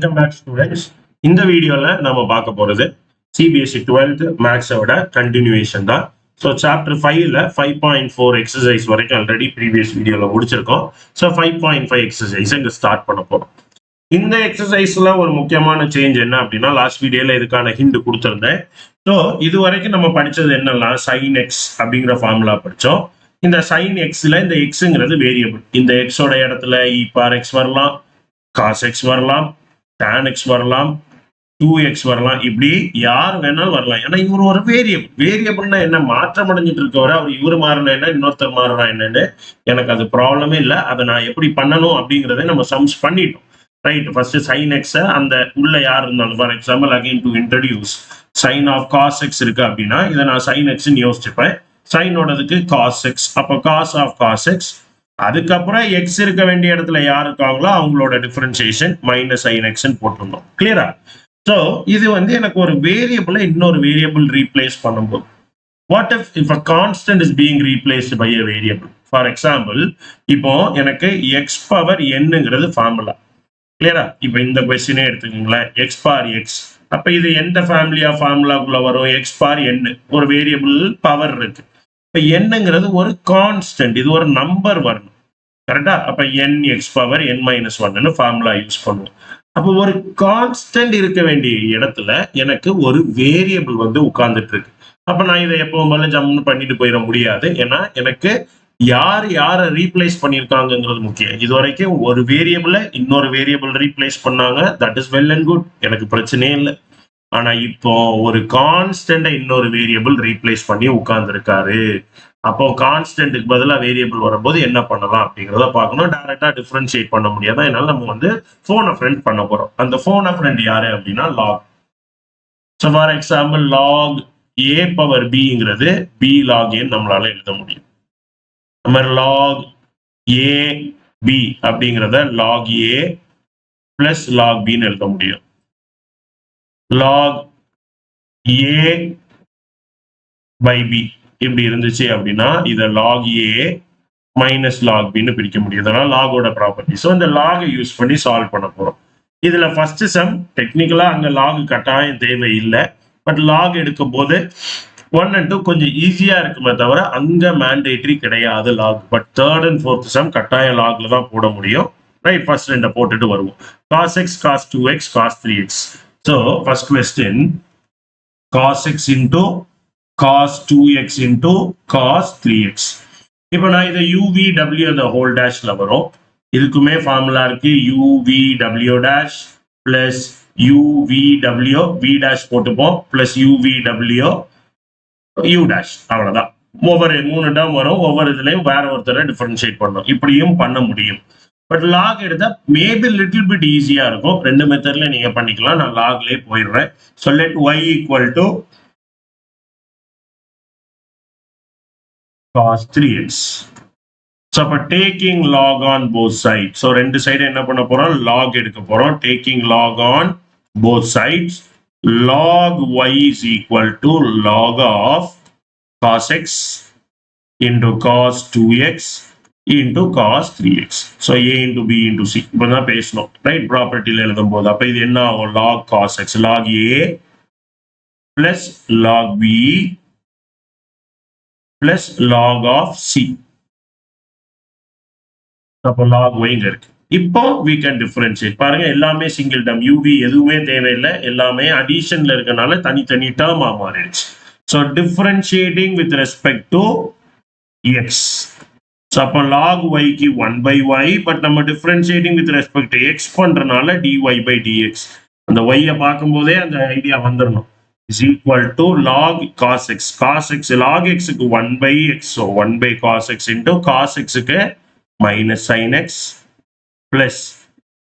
Welcome back students. இந்த வீடியோல நம்ம பார்க்க போறது சிபிஎஸ்இ 12th மேக்ஸோட கண்டினியூவேஷன் தான். ஸோ சாப்டர் 5ல 5.4 எக்ஸசைஸ் வரைக்கும் ஆல்ரெடி ப்ரீவியஸ் வீடியோல முடிச்சிருக்கோம். ஸோ 5.5 எக்ஸசைஸ் இங்க ஸ்டார்ட் பண்ண போறோம். இந்த எக்ஸசைஸ்ல ஒரு முக்கியமான சேஞ்ச் என்ன அப்படின்னா, லாஸ்ட் வீடியோல இதுக்கான ஹிண்ட் கொடுத்திருந்தேன். ஸோ இது வரைக்கும் நம்ம படிச்சது என்னெல்லாம் sin x அப்படிங்கிற ஃபார்முலா படிச்சோம். இந்த sin xல இந்த எக்ஸுங்கிறது வேரியபிள். இந்த எக்ஸோட இடத்துல e பார் x வரலாம், cos x வரலாம், tan x வரலாம், 2x வரலாம், இப்படி யார் வேணாலும் வரலாம். ஏன்னா இவர் ஒரு வேரியபிள்னா என்ன, மாற்றம் அடைஞ்சிட்டு இருக்கவரை அவர் இவர் மாறினா என்ன, இன்னொருத்தர் மாறினா என்னன்னு எனக்கு அது ப்ராப்ளமே இல்லை. அதை நான் எப்படி பண்ணணும் அப்படிங்கிறத நம்ம சம்ஸ் பண்ணிட்டோம். ரைட், ஃபர்ஸ்ட் sin x அந்த உள்ள யார் இருந்தாலும், for example again to introduce sin of cos x இருக்கு அப்படின்னா இதை நான் sin xன்னு யோசிச்சுப்பேன். சைனோடதுக்கு cos x, அப்போ cos ஆஃப் cos x, அதுக்கப்புறம் எக்ஸ் இருக்க வேண்டிய இடத்துல யார் இருக்காங்களோ அவங்களோட டிஃபரன்சியேஷன் மைனஸ் sin x போட்டிருந்தோம். கிளியரா? ஸோ இது எனக்கு ஒரு வேரியபிளை இன்னொரு வேரியபிள் ரீப்ளேஸ் பண்ணும்போது, what if a constant is being replaced by a variable. For example இப்போ எனக்கு எக்ஸ் பவர் என்னங்கிறது ஃபார்முலா. கிளியரா? இப்போ இந்த கொஸ்டினே எடுத்துக்கோங்களேன், எக்ஸ் பார் எக்ஸ். அப்ப இது எந்த ஃபேமிலி ஆஃப் ஃபார்முலாக்குள்ள வரும்? எக்ஸ் பார் என், ஒரு வேரியபிள் பவர் இருக்கு. இப்ப என்னங்கிறது ஒரு கான்ஸ்டன்ட், இது ஒரு நம்பர் வரணும். கரெக்டா? அப்ப n X power n minus ஒன்னு ஃபார்முலா யூஸ் பண்ணுவோம். அப்போ ஒரு கான்ஸ்டன்ட் இருக்க வேண்டிய இடத்துல எனக்கு ஒரு வேரியபிள் உட்கார்ந்துட்டு இருக்கு. அப்ப நான் இதை எப்பவும் போல ஜம்னு பண்ணிட்டு போயிட முடியாது. ஏன்னா எனக்கு யாரை ரீப்ளேஸ் பண்ணியிருக்காங்கிறது முக்கியம். இது வரைக்கும் ஒரு வேரியபிளை இன்னொரு வேரியபிள் ரீப்ளேஸ் பண்ணாங்க, that is well and good, எனக்கு பிரச்சனையே இல்லை. ஆனா இப்போ ஒரு கான்ஸ்டன்டை இன்னொரு வேரியபிள் ரீப்ளேஸ் பண்ணி உட்கார்ந்துருக்காரு. அப்போ கான்ஸ்டன்ட்டுக்கு பதிலாக வேரியபிள் வரும்போது என்ன பண்ணலாம் அப்படிங்கிறத பார்க்கணும். டைரக்டா டிஃபரன்ஷியேட் பண்ண முடியாது. அதனால நம்ம ஃபோன் அ ஃப்ரெண்ட் பண்ண போறோம். அந்த ஃபோன் அ ஃப்ரெண்ட் யாரு அப்படின்னா log. So for example log A power பிங்கிறது பி லாக் ஏன்னு நம்மளால எழுத முடியும். நம்ம லாக் ஏ பி அப்படிங்கிறத லாக் ஏ பிளஸ் லாக் பின்னு எழுத முடியும். லாக் ஏ பை பி இப்படி இருந்துச்சு அப்படின்னா இதை லாக் ஏ மைனஸ் லாக் பின்னு பிரிக்க முடியும். அதனால லாகோட ப்ராப்பர்ட்டி. ஸோ இந்த லாகை யூஸ் பண்ணி சால்வ் பண்ண போறோம். இதுல ஃபர்ஸ்ட் சம் டெக்னிக்கலா அங்க லாக் கட்டாயம் தேவை இல்லை. பட் லாக் எடுக்கும் போது 1 and 2 கொஞ்சம் ஈஸியா இருக்குமே தவிர அங்க மேண்டேட்டரி கிடையாது lock. But 3rd and 4th some கட்டாயம் லாக்ல தான் போட முடியும். ரைட், ஃபர்ஸ்ட் ரெண்டை போட்டுட்டு வருவோம். cos x, cos 2x, cos 3x. So first question cos x into cos 2x into cos 3x. இப்போ நான் இதை UVW அந்த ஹோல் டேஷ்ல வரும். இதுக்குமே ஃபார்முலா இருக்கு, UVW dash plus UVW V dash போட்டுப்போம் plus UVW U dash. அவ்வளவுதான். ஒவ்வொரு 3 டேர்ம் வரும், ஒவ்வொரு இதுலயும் வேற ஒருத்தரை டிஃபரன்ஷியேட் பண்ணணும். இப்படியும் பண்ண முடியும். பட் லாக் எடுத்தா மேபி லிட்டில் பிட் ஈஸியா இருக்கும். ரெண்டு மெத்தட்ல நீங்க பண்ணிக்கலாம். நான் லாக்லயே போயிடுறேன். So let y equal to cos 3x. So அப்போ taking log on both side. So ரெண்டு சைடு என்ன பண்ண போறோம்? லாக் எடுக்க போறோம். Taking log on both sides. log y is equal to log of cos x into cos 2x into cos 3x. So a into b into c. இப்போ தான் பேசணும். Right, ப்ராப்பர்ட்டியில் எழுதும் போது அப்போ இது என்ன ஆகும்? log cos x, log a plus log b plus log of c. அப்போ log y இங்க இருக்கு. இப்போ we can differentiate. பாருங்க, எல்லாமே சிங்கிள் டேர்ம், uv எதுவுமே தேவையில்லை, எல்லாமே அடிஷன்ல இருக்கனால தனித்தனி டேர்மா மாறிடுச்சு. So differentiating with respect to x. So அப்போ log y க்கு 1/y, பட் நம்ம differentiating with respect to x பண்றதுனால dy by dx. அந்த y பார்க்கும் போதே அந்த ஐடியா வந்துடணும். is equal to log cos x. cos x log x க்கு 1/x, so 1 cos x into cos x க்கு minus sin x plus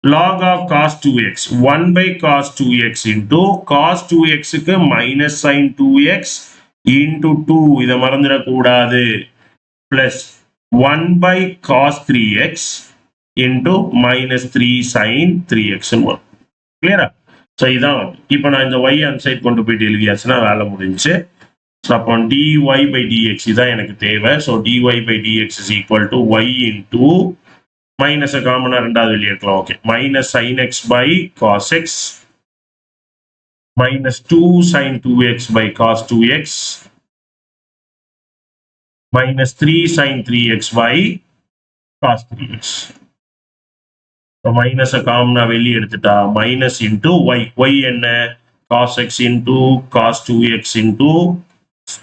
log of cos 2x 1 cos 2x into cos 2x க்கு minus sin 2x into 2, இதை மறந்துடக்கூடாது, plus 1 cos 3x into minus 3 sin 3x. கிளியரா? So இதான் இப்போ நான் இந்த y அந்த சைட் கொண்டு போயிட்டு எழுதியாச்சுன்னா வேலை முடிஞ்சு. ஸோ அப்போ dy by dx இதான் எனக்கு தேவை. So dy by dx is equal to y into மைனஸை காமனா ரெண்டாவது வெளியே எடுக்கலாம். Okay, minus sine x by cos x minus 2 sin 2x by cos 2x minus 3 sin 3x by cos 3x. So minus a common வெளியே எடுத்துட்டா minus into y. Y என்ன cos x into cos 2x into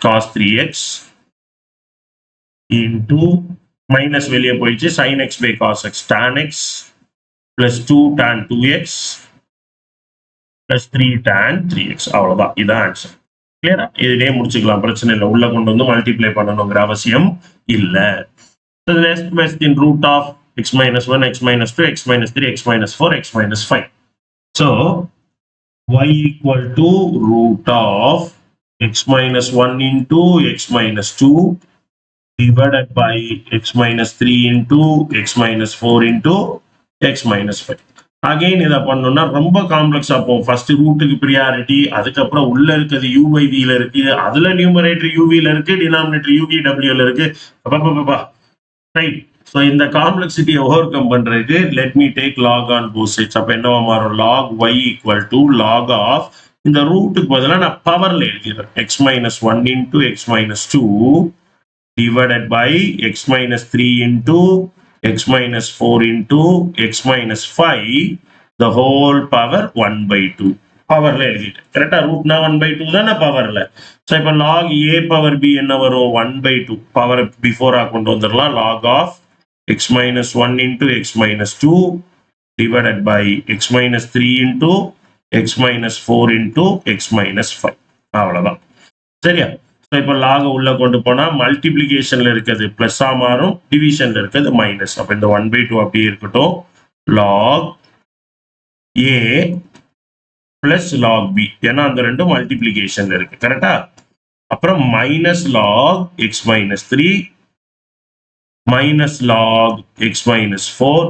cos 3x into minus வெளியே போயிடுச்சு sin x by cos x tan x plus 2 tan 2x plus 3 tan 3x. அவ்வளவுதான், இதான் answer. கிளியரா? இதுலயே முடிச்சுக்கலாம், பிரச்சனை இல்லை. உள்ள கொண்டு வந்து மல்டிப்ளை பண்ணணுங்கிற அவசியம் இல்ல. next question, root of x minus 1, x minus 2, x minus 3, x minus 4, x minus 5. So y equal to root of x minus 1 into x minus 2 divided by x minus 3 into x minus 4 into x minus 5. Again இதை பண்ணோம்னா ரொம்ப காம்ப்ளெக்ஸா போகும். First ரூட்டுக்கு priority, அதுக்கப்புறம் உள்ள இருக்கிறது you by வில இருக்கு, அதுல நியூமரேட்டர் யூவில இருக்கு, டினாமினேட்டர் யூவி டபிள்யூல இருக்கு. ரைட். ஸோ இந்த காம்ப்ளெக்சிட்டியை ஓவர் கம் பண்றதுக்கு let me take log on both sides. அப்ப என்னவா மாறும்? Log y equal to log of, இந்த ரூட்டுக்கு பதிலாக நான் பவர்ல எழுதிடுறேன், x minus 1 into x minus 2 divided by x minus 3 into x minus 4 into x minus 5 the whole power 1 by 2. பவர்ல எழுதிட்டேன். கரெக்டா? ரூட்னா 1 by 2 தானே பவர்ல. ஸோ இப்போ லாக் a பவர் b என்ன வரும்? 1 by 2. பவர் பிஃபோரா கொண்டு வந்துடலாம். Log of x minus 1 into x minus 2 divided by x minus 3 into x minus 4 into x minus 5. அவ்வளவுதான். சரியா? இப்போ லாக உள்ள கொண்டு போனா மல்டிபிளிகேஷன்ல இருக்கிறது பிளஸ்ஸா மாறும், டிவிஷன்ல இருக்கிறது மைனஸ். அப்ப இந்த 1 by 2 அப்படியே இருக்கட்டும். Log A plus log B, ஏன்னா அந்த ரெண்டும் மல்டிபிளிகேஷன்ல இருக்கு. கரெக்டா? அப்புறம் minus log x minus 3 minus log x minus 4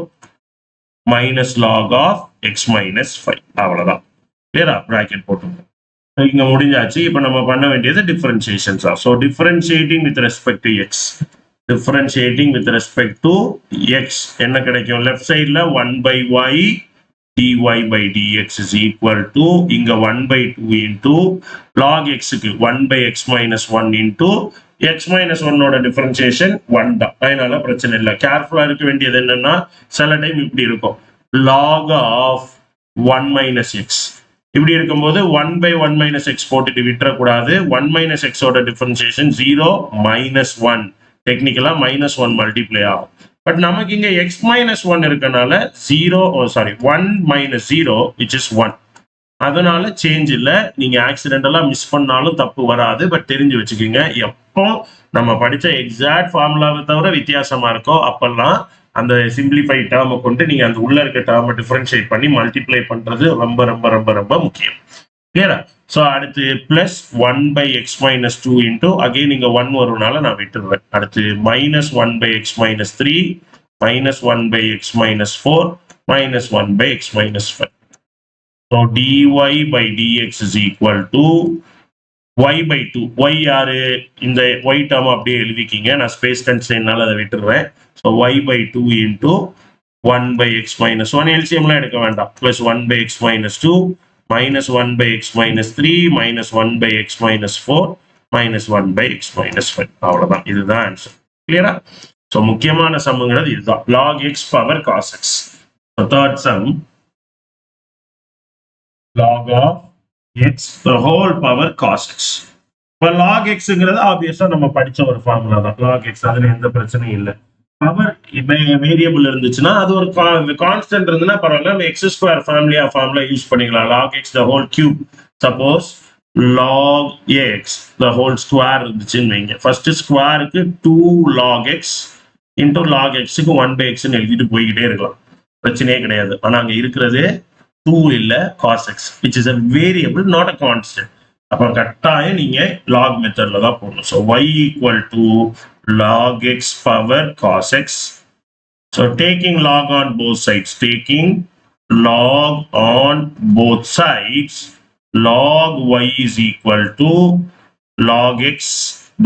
minus log of x minus 5. அவ்வளவுதான். கிளியரா? பிராக்கெட் போட்டு இங்க முடிஞ்சாச்சு. இப்ப நம்ம பண்ண வேண்டியது டிஃபரன்சியேஷன்ஸ். So differentiating with respect to x, differentiating with respect to x என்ன கிடைக்கும்? லெஃப்ட் சைட்ல 1 by y dy by dx is equal to இங்க 1 by 2 into log x க்கு 1 by x minus 1 into x minus 1 ஓட டிஃபரன்சியேஷன் 1 தான். அதனால பிரச்சனை இல்லை. கேர்ஃபுல்லா இருக்க வேண்டியது என்னன்னா, சில டைம் இப்படி இருக்கும், log of 1 minus x இப்படி இருக்கும்போது 1 by 1 minus x போட்டுட்டு விட்டுறக்கூடாது. 1 minus x ஓட டிஃபரன்சியேஷன் 0 minus 1, டெக்னிக்கலா minus 1 மல்டிப்ளை ஆகும். பட் நமக்கு இங்க x minus 1 இருக்கனால 1 minus 0 which is 1. அதனால சேஞ்ச் இல்லை. நீங்க ஆக்சிடென்டலா மிஸ் பண்ணாலும் தப்பு வராது. பட் தெரிஞ்சு வச்சுக்கோங்க, எப்போ நம்ம படிச்ச எக்ஸாக்ட் ஃபார்முலாவை தவிர வித்தியாசமா இருக்கோ அப்பெல்லாம் அந்த சிம்பிளிஃபை டேர்மை கொண்டு நீங்க அந்த உள்ள இருக்க டேர்மை டிஃபரன்ஷியேட் பண்ணி மல்டிப்ளை பண்றது ரொம்ப ரொம்ப ரொம்ப ரொம்ப முக்கியம். கிளியரா? ஸோ அடுத்து plus 1 by x minus 2 into again இங்க 1 வரும்னால நான் விட்டுருவேன். அடுத்து minus 1 by x minus 3 minus 1 by x minus 4 minus 1 by x minus 5. So dy by dx is equal to y by 2. y யாரு? இந்த y டேர்ம் அப்படியே எழுதிக்கிங்க, நான் space கன்ஸ்ட்ரெயின்னால அதை விட்டுருவேன். So y by 2 into 1 by x minus 1, எல்சிஎம்லாம் எடுக்க வேண்டாம், plus 1 by x minus 2 minus 1 by x minus 3 minus 1 by x minus 4 minus 1 by x minus 5. அவ்வளவுதான், இதுதான் ஆன்சர். கிளியரா? ஸோ முக்கியமான சம்ங்கிறது இதுதான், log x power cos x. Third sum, log of x the whole power cos x. இப்போ log xங்கிறது ஆப்வியஸா நம்ம படிச்ச ஒரு ஃபார்முலா தான். log x அதுல எந்த பிரச்சனையும் இல்லை. பவர் வேரியபிள் இருந்துச்சுன்னா, அது ஒரு கான்ஸ்டன்ட் இருந்துன்னா பரவாயில்ல, நம்ம எக்ஸ் ஸ்கொயர் ஃபேமிலியா ஃபார்முலா யூஸ் பண்ணிக்கலாம். log x the whole cube. Suppose log x the whole square இருந்துச்சுன்னு வைங்க, ஃபர்ஸ்ட் ஸ்கொயருக்கு 2 log x into log x க்கு 1 by x ன்னு எழுதிட்டு போய்கிட்டே இருக்கலாம், பிரச்சனையே கிடையாது. ஆனா அங்க இருக்கிறது 2 இல்ல cos x, which is a variable not a constant. அப்ப கட்டாயம் நீங்க log மெத்தட்ல தான் போடணும். So y equal to log x power cos x. So taking log on both sides, taking log on both sides, log y is equal to log x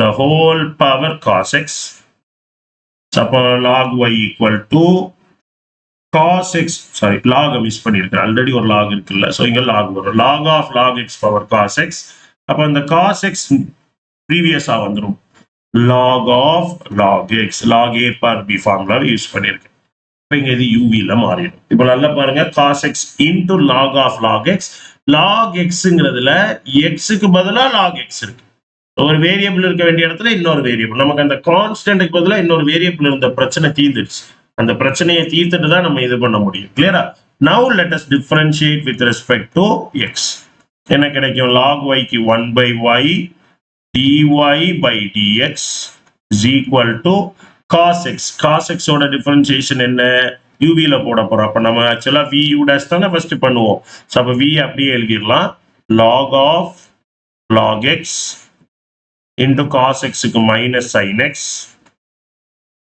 the whole power cos x. So log y equal to cos x sorry log miss பண்ணியிருக்கேன், already ஒரு log இருக்குல்ல, so இங்க log வரும், log of log x power cos x. அப்போ இந்த cos x ப்ரீவியஸா வந்துடும், log of log x, log a per b formula use பண்ணியிருக்கேன். இப்போ இங்க இது uv-ல மாறிடும். இப்போ நல்லா பாருங்க, cos x into log of log x. log x-ங்கிறதுல x-க்கு பதிலா log x இருக்கு. ஒரு வேரியபிள் இருக்க வேண்டிய இடத்துல இன்னொரு வேரியபிள், நமக்கு அந்த கான்ஸ்டன்ட்க்கு பதிலா இன்னொரு வேரியபிள் இருந்த பிரச்சனை தீர்ந்துடுச்சு. அந்த பிரச்சனையை தீர்த்துட்டு தான் நம்ம இது பண்ண முடியும். கிளியரா? Now let us differentiate with respect to x. என்ன கிடைக்கும்? log y க்கு 1 by y dy by dx is equal to cos x. cos x ஓட டிஃபரன்ஷியேஷன் என்ன? uv ல போட போறோம். அப்ப நம்ம ஆக்சுவலா v u dash தானே ஃபர்ஸ்ட் பண்ணுவோம். சோ அப்ப v அப்படியே எழுதிடலாம், log of log x into cos x க்கு minus sin x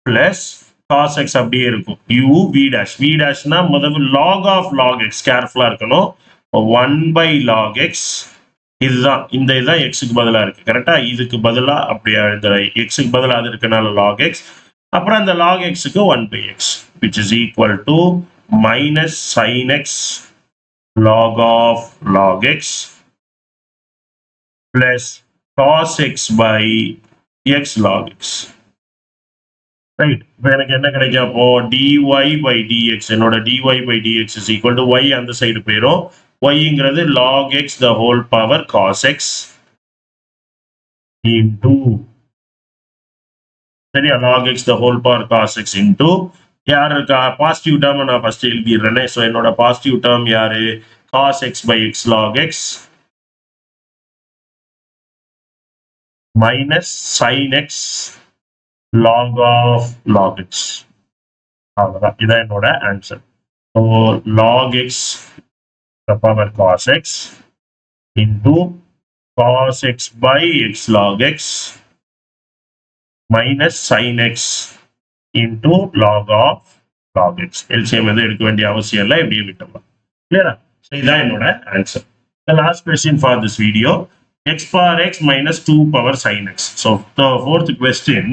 plus cos x அப்படியே இருக்கும் u v dash. v dashனா முதல்ல log of log x, கேர்ஃபுல்லா இருக்கணும். 1 by log x, இதுதான் இந்த இதுதான் x க்கு பதிலா இருக்கு, கரெக்டா? இதுக்கு பதிலா அப்படியே x க்கு பதிலா அது இருக்கனால log x, அப்புறம் அந்த log x க்கு 1 by x which is equal to minus sin x log of log x plus cos x by x log x. Right, இப்போ எனக்கு என்ன கிடைக்கும்? அப்போ dy by dx, என்னோட dy by dx is equal to y அந்த side போயிடும். y-ங்கிறது log x the whole power cos x into, சரியா, log x the whole power cos x into யார் இருக்கா? பாசிட்டிவ் டேர்ம் நான் ஃபர்ஸ்ட் எழுதிடுறேனே. ஸோ என்னோட positive term யாரு? cos x by x log x minus sin x log of log x. அவ்வளவுதான், இதான் என்னோட answer. So log x the power cos x into cos x by x log x minus sin x into log of log x. LCM எதுவும் எடுக்க வேண்டிய அவசியம் இல்லை, இப்படியே விட்டுடலாம். கிளியரா? ஸோ இதான் என்னோட answer. The last question for this video, x power x minus 2 power sin x. So the fourth question,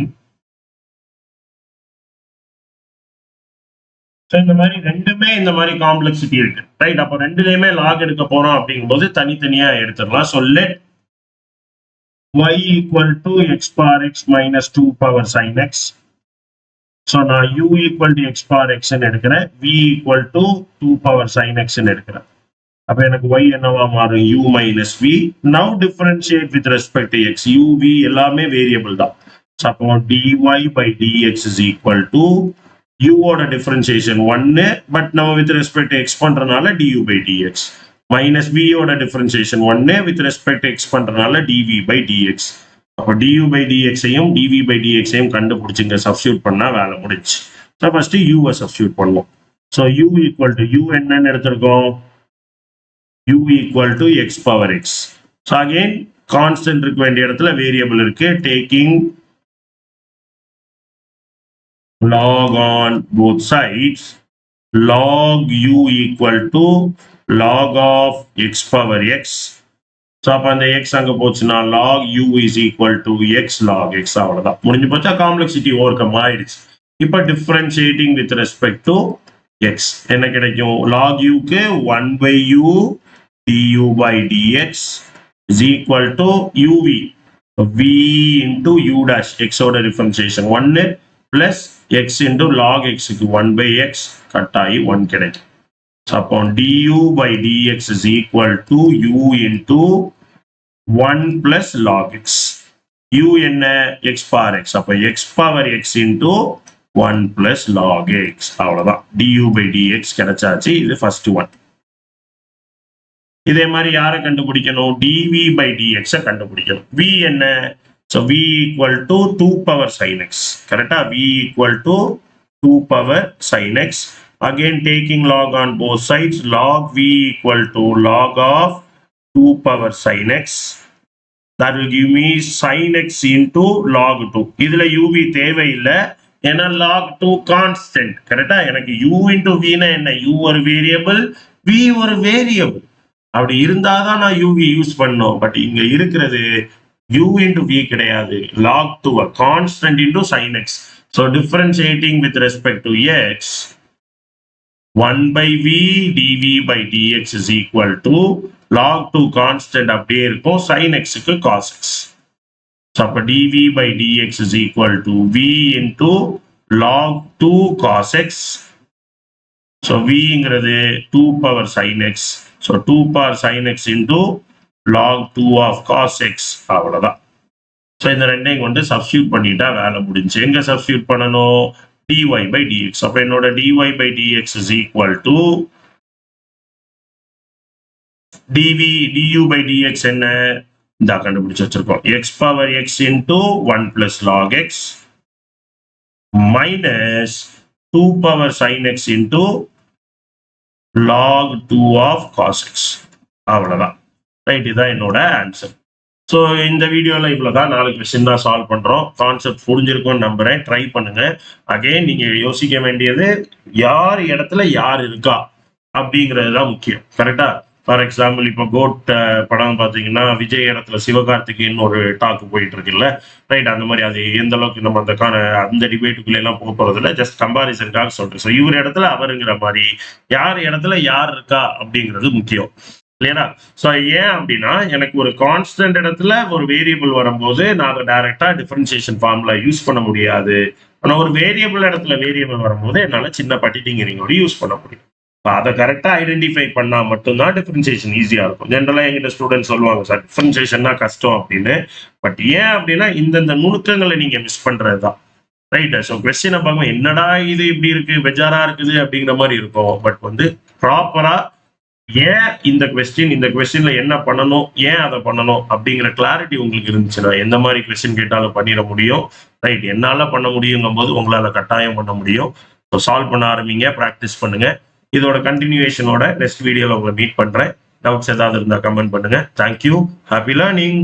இந்த மாதிரி ரெண்டுமே இந்த மாதிரி காம்ப்ளெக்சிட்டி இருக்கு, ரைட்? அப்போ ரெண்டுலயுமே லாக் எடுக்க போறோம் அப்படிங்கும்போது தனித்தனியா எடுத்துடலாம். So let y equal to x power x minus 2 power sin x. So நான் u equal to x power x எடுக்கிறேன், v equal to 2 power sin x எடுக்கிறேன். அப்ப எனக்கு y என்னவா மாறும்? u minus v. now differentiate with respect to x. u v எல்லாமே variable தான். So அப்போ dy by dx is equal to u ஓட டிஃபரன்சியேஷன் 1, பட் நம்ம with respect to x பண்றனால du by dx, minus v ஓட differentiation 1 with respect to x பண்றனால dv by dx. அப்போ du by dx ஐயும் dv by dx ஐயும் கண்டுபிடிச்சுங்க substitute பண்ணா வேலை முடிஞ்சு. So first u substitute பண்ணுவோம். So u equal to u என்னன்னு எடுத்திருக்கோம்? u equal to x power x. So again constant இருக்க வேண்டிய இடத்துல வேரியபிள் இருக்கு, taking log on both sides, log u equal to log of x power x. So அப்போ அந்த X அங்கே போச்சுன்னா log u is equal to x log x. அவ்வளோதான், முடிஞ்சு போச்சா? காம்ப்ளெக்சிட்டி ஓவர் கம் ஆயிடுச்சு. இப்போ differentiating with respect to x என்ன கிடைக்கும்? log u க்கு 1 by u du by dx is equal to uv, v into u dash, x ஓட differentiation 1 plus x into log x க்கு 1 by x கட்டாயி 1 கிடைக்கும். So upon du by dx is equal to u into 1 plus log x. u என்ன? x power x. அப்ப x power x into 1 plus log x. அவ்வளவுதான், du by dx கிடைச்சாச்சு. இது first one. இதே மாதிரி யாரை கண்டுபிடிக்கணும்? dv by dx கண்டுபிடிக்கணும். v என்ன? So v equal to 2 power sin x. Correct? V equal to 2 power sin x. Again taking log on both sides, log v equal to log of 2 power sin x. That will give me sin x into log 2. இதுல uv தேவையில்லை, ஏன்னா log 2 constant. கரெக்டா? எனக்கு u into v னா என்ன? u ஒரு variable, v ஒரு variable. அப்படி இருந்தாதான் நான் uv யூஸ் பண்ணோம். பட் இங்க இருக்கிறது u into v கிடையாது, log 2 a constant into sin x. So differentiating with respect to x, 1 by v dv by dx is equal to log 2 constant அப்படியே இருக்கும் sin x க்கு cos x. So அப்ப dv by dx is equal to v into log 2 cos x. So vங்கிறது 2 power sin x. So 2 power sin x into log 2 of cos x. அவ்வளவுதான். So இந்த ரெண்டையும் கொண்டு substitute பண்ணிட்டா வேலை முடிஞ்சு. எங்க சப்ஸ்டியூட் பண்ணணும்? dy by dx. அப்ப என்னோட dy by dx is equal to dv du by dx என்ன? இந்த கண்டுபிடிச்சு வச்சிருக்கோம். x power x into 1 plus log x minus 2 power sin x into log 2 of cos x. அவ்வளவுதான். ரைட், இதுதான் என்னோட ஆன்சர். ஸோ இந்த வீடியோவில் இவ்வளோதான். 4 கொஸ்டின் தான் சால்வ் பண்ணுறோம். கான்செப்ட் புரிஞ்சிருக்கும்னு நம்புறேன். ட்ரை பண்ணுங்க. அகைன் நீங்கள் யோசிக்க வேண்டியது யார் இடத்துல யார் இருக்கா அப்படிங்கிறது தான் முக்கியம். கரெக்டா? ஃபார் எக்ஸாம்பிள் இப்போ கோட் படம் பார்த்தீங்கன்னா விஜய் இடத்துல சிவகார்த்திகேயன் ஒரு டாக்கு போயிட்டு இருக்குல்ல, ரைட்? அந்த மாதிரி அது எந்த அளவுக்கு நம்ம அந்த டிபேட்டுக்குள்ள எல்லாம் போக போறதில்ல, ஜஸ்ட் கம்பாரிசனுக்காக சொல்றேன். ஸோ இவர் இடத்துல அவருங்கிற மாதிரி யார் இடத்துல யார் இருக்கா அப்படிங்கிறது முக்கியம் இல்லையா? ஸோ ஏன் அப்படின்னா எனக்கு ஒரு கான்ஸ்டன்ட் இடத்துல ஒரு வேரியபிள் வரும்போது நான் அதை டைரக்டா டிஃபரன்சியேஷன் ஃபார்முலா யூஸ் பண்ண முடியாது. ஆனால் ஒரு வேரியபிள் இடத்துல வேரியபிள் வரும்போது என்னால் சின்ன பட்டிட்டிங்கரிங்கோட யூஸ் பண்ண முடியும். அதை கரெக்டாக ஐடென்டிஃபை பண்ணா மட்டும்தான் டிஃபரன்சியேஷன் ஈஸியாக இருக்கும். ஜென்ரலாக எங்கிட்ட ஸ்டூடெண்ட்ஸ் சொல்லுவாங்க, சார் டிஃபரன்சியேஷன்னா கஷ்டம் அப்படின்னு. பட் ஏன் அப்படின்னா இந்தந்த நுணுக்கங்களை நீங்க மிஸ் பண்றது தான். ரைட்? ஸோ கொஸ்டினை பார்க்கும் என்னடா இது இப்படி இருக்கு, பெஜாரா இருக்குது அப்படிங்கிற மாதிரி இருக்கும். பட் வந்து ப்ராப்பரா ஏன் இந்த கொஸ்டின்ல என்ன பண்ணணும், ஏன் அதை பண்ணணும் அப்படிங்கிற கிளாரிட்டி உங்களுக்கு இருந்துச்சுன்னா எந்த மாதிரி கொஸ்டின் கேட்டாலும் பண்ணிட முடியும். ரைட்? என்னால பண்ண முடியுங்கும் போது உங்களால கட்டாயம் பண்ண முடியும். ஸோ சால்வ் பண்ண ஆரம்பிங்க, ப்ராக்டிஸ் பண்ணுங்க. இதோட கண்டினியூஷனோட நெக்ஸ்ட் வீடியோல உங்களை மீட் பண்றேன். டவுட்ஸ் ஏதாவது இருந்தா கமெண்ட் பண்ணுங்க. தேங்க்யூ. Happy learning.